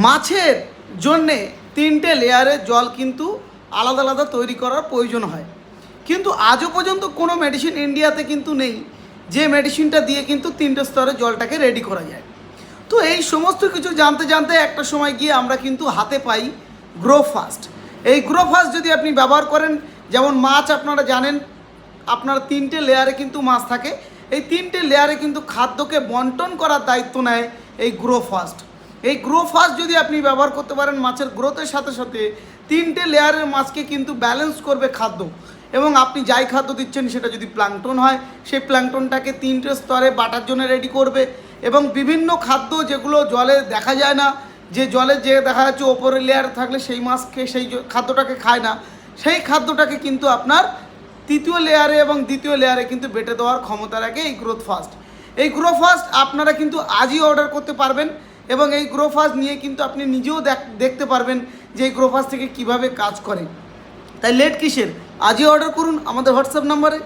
মাছের জন্যে 3টে লেয়ারের জল কিন্তু আলাদা আলাদা তৈরি করার প্রয়োজন হয়, কিন্তু আজও পর্যন্ত কোনো মেডিসিন ইন্ডিয়াতে কিন্তু নেই যে মেডিসিনটা দিয়ে কিন্তু 3টে স্তরে জলটাকে রেডি করা যায়। তো এই সমস্ত কিছু জানতে জানতে একটা সময় গিয়ে আমরা কিন্তু হাতে পাই গ্রো ফাস্ট। এই গ্রো ফাস্ট যদি আপনি ব্যবহার করেন, যেমন মাছ আপনারা জানেন আপনার 3টে লেয়ারে কিন্তু মাছ থাকে, এই 3টে লেয়ারে কিন্তু খাদ্যকে বন্টন করার দায়িত্ব নেয় এই গ্রো ফাস্ট। এই গ্রো ফাস্ট যদি আপনি ব্যবহার করতে পারেন, মাছের গ্রোথের সাথে সাথে 3টে লেয়ারের মাছকে কিন্তু ব্যালেন্স করবে খাদ্য, এবং আপনি যাই খাদ্য দিচ্ছেন সেটা যদি প্ল্যাঙ্কটন হয় সেই প্ল্যাঙ্কটনটাকে 3টে স্তরে বাটার জন্য রেডি করবে, এবং বিভিন্ন খাদ্য যেগুলো জলে দেখা যায় না, যে জলে যে দেখা যাচ্ছে ওপরের লেয়ার থাকলে সেই মাছকে সেই খাদ্যটাকে খায় না, সেই খাদ্যটাকে কিন্তু আপনার তৃতীয় লেয়ারে এবং দ্বিতীয় লেয়ারে কিন্তু বেটে দেওয়ার ক্ষমতা রাখে এই গ্রোথ ফাস্ট। এই গ্রো ফাস্ট আপনারা কিন্তু আজই অর্ডার করতে পারবেন, এবং এই গ্রো ফাস্ট নিয়ে কিন্তু আপনি নিজেও দেখতে পারবেন যে এই গ্রো ফাস্ট থেকে কীভাবে কাজ করে। তাই লেট কিসের, আজই অর্ডার করুন আমাদের হোয়াটসঅ্যাপ নাম্বারে।